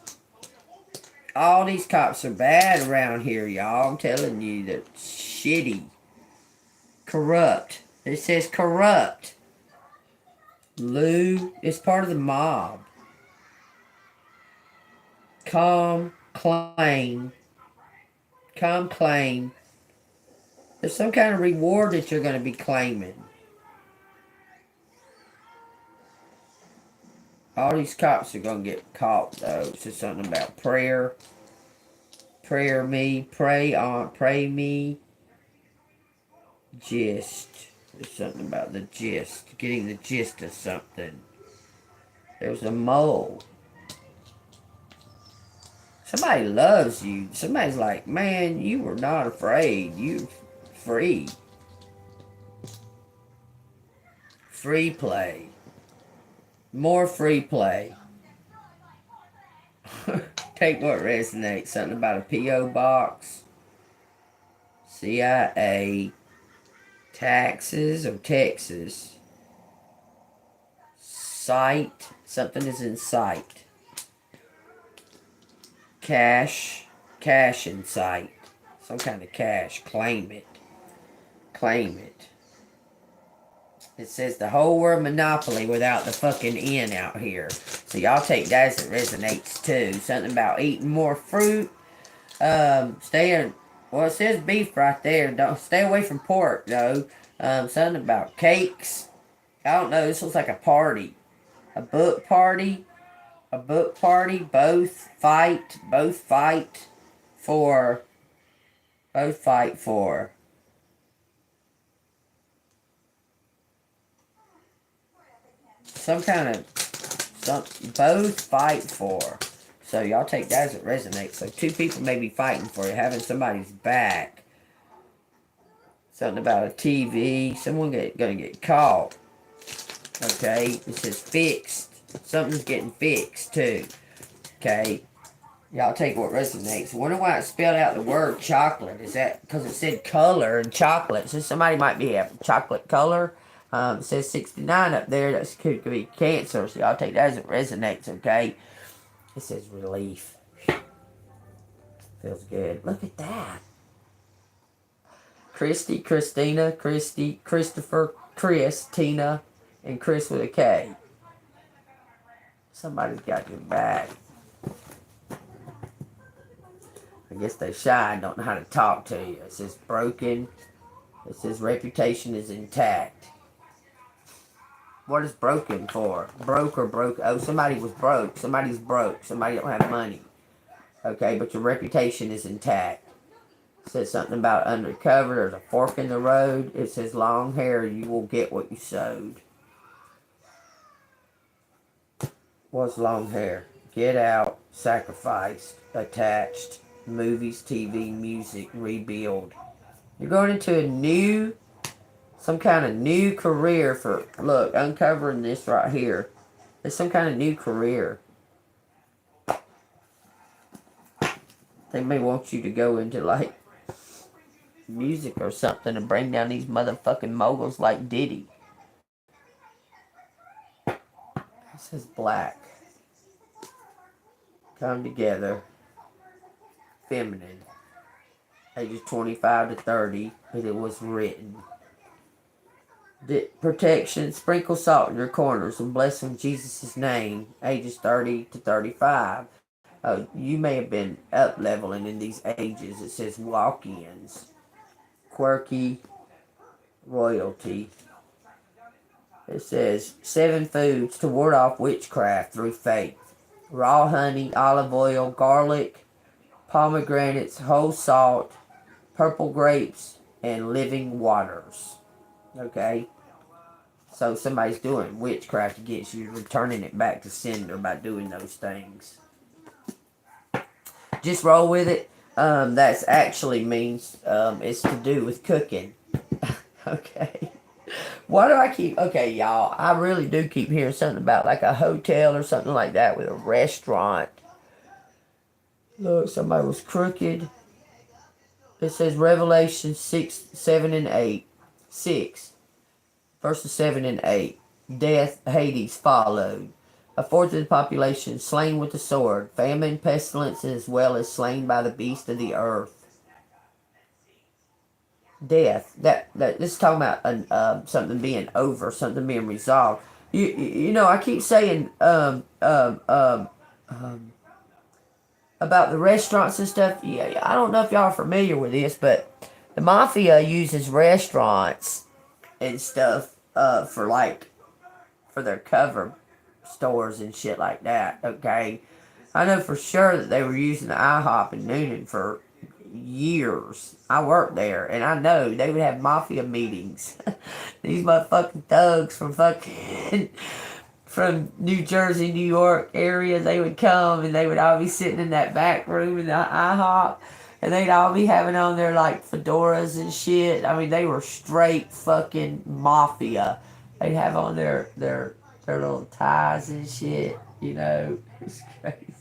All these cops are bad around here, y'all. I'm telling you, they're shitty, corrupt. It says corrupt. Lou is part of the mob. Come claim. There's some kind of reward that you're going to be claiming. All these cops are going to get caught, though. It says something about prayer. Pray me. Gist. There's something about the gist. Getting the gist of something. There's a mole. Somebody loves you. Somebody's like, man, you were not afraid. You're free. Free play. More free play. Take what resonates. Something about a P.O. box. CIA. Taxes or Texas. Sight. Something is in sight. Cash in sight. Some kind of cash. Claim it. It says the whole word monopoly without the fucking N out here. So y'all take that as it resonates too. Something about eating more fruit. Well, it says beef right there. Don't stay away from pork though. Something about cakes. I don't know. This looks like a party. A book party. Both fight for some kind of both fight for. So y'all take that as it resonates. So two people may be fighting for you, having somebody's back. Something about a TV. Someone gonna get caught. Okay, it says fixed. Something's getting fixed too. Okay. Y'all take what resonates. I wonder why it spelled out the word chocolate. Is that because it said color and chocolate? So somebody might be having chocolate color. It says 69 up there. That could be cancer. So y'all take that as it resonates, okay? It says relief. Feels good. Look at that. Christy, Christina, Christy, Christopher, Chris, Tina, and Chris with a K. Somebody's got your back. I guess they're shy and don't know how to talk to you. It says broken. It says reputation is intact. What is broken for? Broke or broke? Oh, somebody was broke. Somebody's broke. Somebody don't have money. Okay, but your reputation is intact. It says something about undercover. There's a fork in the road. It says long hair. You will get what you sowed. What's long hair? Get out. Sacrificed. Attached. Movies, TV, music, rebuild. You're going into some kind of new career for, look, uncovering this right here. It's some kind of new career. They may want you to go into, like, music or something and bring down these motherfucking moguls like Diddy. This is black. Come together. Feminine. Ages 25 to 30. But it was written. Protection. Sprinkle salt in your corners and bless in Jesus' name. Ages 30 to 35. You may have been up leveling in these ages. It says walk-ins. Quirky. Royalty. It says 7 foods to ward off witchcraft through faith. Raw honey, olive oil, garlic, pomegranates, whole salt, purple grapes, and living waters. Okay? So somebody's doing witchcraft against you, returning it back to sender by doing those things. Just roll with it. That's actually means it's to do with cooking. Okay. Why do I keep... Okay, y'all. I really do keep hearing something about like a hotel or something like that with a restaurant. Look, somebody was crooked. It says Revelation 6, 7, and 8. 6. Verses 7 and 8. Death, Hades followed. A fourth of the population slain with the sword. Famine, pestilence, as well as slain by the beast of the earth. Death. This is talking about something being over, something being resolved. You know, I keep saying about the restaurants and stuff. Yeah, I don't know if y'all are familiar with this, but the mafia uses restaurants and stuff for their cover stores and shit like that. Okay, I know for sure that they were using the IHOP in Noonan for years. I worked there, and I know they would have mafia meetings. These motherfucking thugs from New Jersey, New York area, they would come and they would all be sitting in that back room in the IHOP, and they'd all be having on their like fedoras and shit. I mean, they were straight fucking mafia. They'd have on their little ties and shit. You know, it's crazy.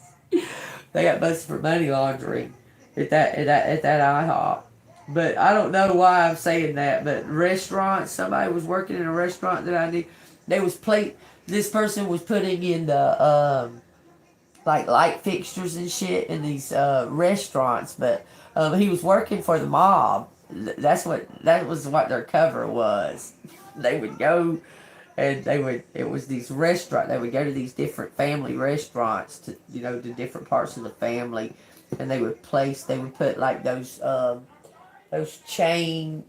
They got busted for money laundering at that IHOP. But I don't know why I'm saying that. But restaurants, somebody was working in a restaurant that I knew. This person was putting in the like light fixtures and shit in these restaurants, but he was working for the mob. That was what their cover was. They would go and it was these restaurants. They would go to these different family restaurants to to different parts of the family, and they would put like those chain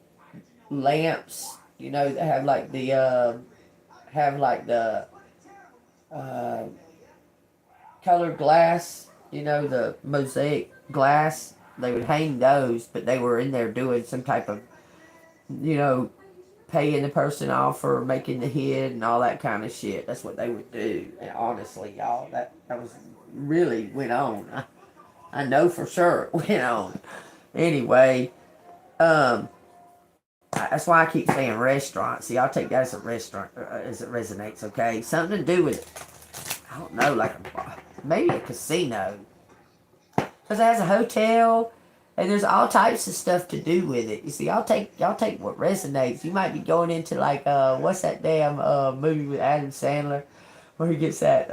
lamps, that have like the colored glass, the mosaic glass. They would hang those, but they were in there doing some type of, paying the person off for making the hit and all that kind of shit. That's what they would do. And honestly, y'all, that was really went on. I know for sure it went on. Anyway, that's why I keep saying restaurant. See, I'll take that as a restaurant, as it resonates, okay? Something to do with, I don't know, like maybe a casino. Because it has a hotel, and there's all types of stuff to do with it. You see, y'all take what resonates. You might be going into like, what's that damn movie with Adam Sandler, where he gets that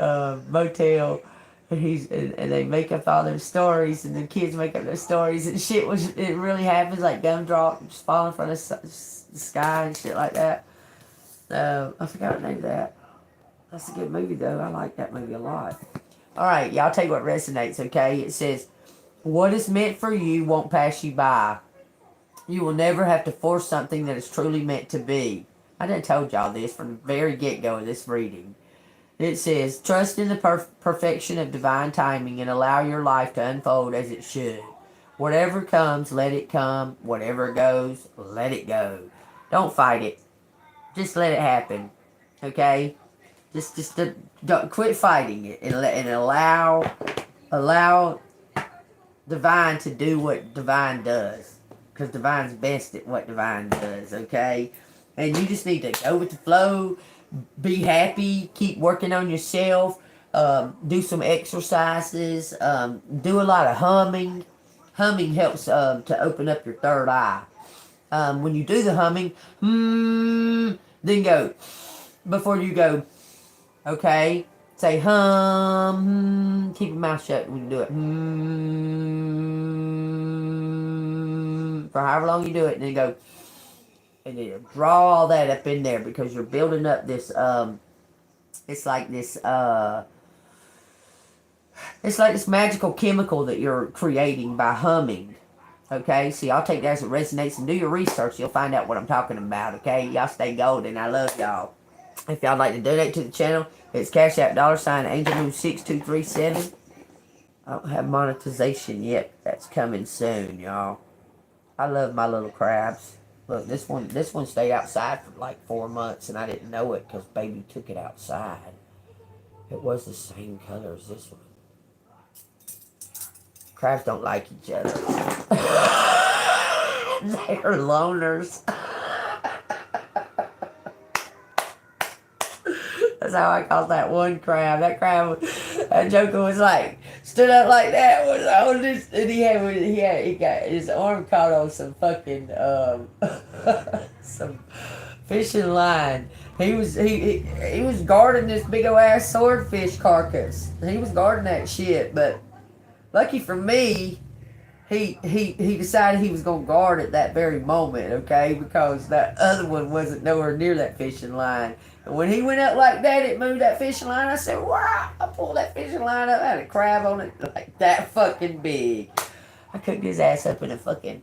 motel, and they make up all their stories, and the kids make up their stories, and shit it really happens, like gumdrops falling from the sky and shit like that. I forgot what name of that. That's a good movie though. I like that movie a lot. Alright, y'all take what resonates, okay? It says, what is meant for you won't pass you by. You will never have to force something that is truly meant to be. I done told y'all this from the very get-go of this reading. It says, trust in the perfection of divine timing and allow your life to unfold as it should. Whatever comes, let it come. Whatever goes, let it go. Don't fight it. Just let it happen. Okay? Just don't quit fighting it and allow divine to do what divine does. Because divine's best at what divine does, okay? And you just need to go with the flow. Be happy. Keep working on yourself. Do some exercises. Do a lot of humming. Humming helps to open up your third eye. When you do the humming, then go. Before you go, okay? Say hum. Keep your mouth shut when you do it. For however long you do it, and then go. And then draw all that up in there, because you're building up this, it's like this magical chemical that you're creating by humming. Okay, see, I'll take that as it resonates, and do your research. You'll find out what I'm talking about, okay? Y'all stay golden. I love y'all. If y'all like to donate to the channel, it's Cash App $AngelMoon6237. I don't have monetization yet. That's coming soon, y'all. I love my little crabs. Look, this one stayed outside for like 4 months, and I didn't know it because baby took it outside. It was the same color as this one. Crabs don't like each other. They're loners. That's how I called that one crab. That joker was like, stood up like that, was on this, and he got his arm caught on some fucking, some fishing line. He was guarding this big old ass swordfish carcass. He was guarding that shit, but lucky for me, he decided he was gonna guard it that very moment, okay? Because that other one wasn't nowhere near that fishing line. And when he went up like that, it moved that fishing line. I said, wow! I pulled that fishing line up, I had a crab on it like that fucking big. I cooked his ass up in a fucking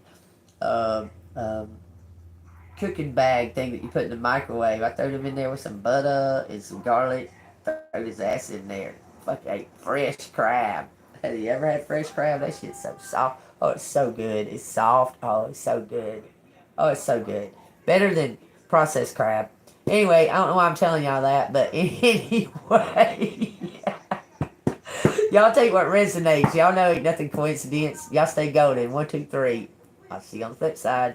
cooking bag thing that you put in the microwave. I threw him in there with some butter and some garlic. Threw his ass in there. Fucking ate fresh crab. Have you ever had fresh crab? That shit's so soft. Oh, it's so good. It's soft. Oh, it's so good. Oh, it's so good. Better than processed crab. Anyway, I don't know why I'm telling y'all that, but anyway. Y'all take what resonates. Y'all know ain't nothing coincidence. Y'all stay golden. 1, 2, 3. I'll see you on the flip side.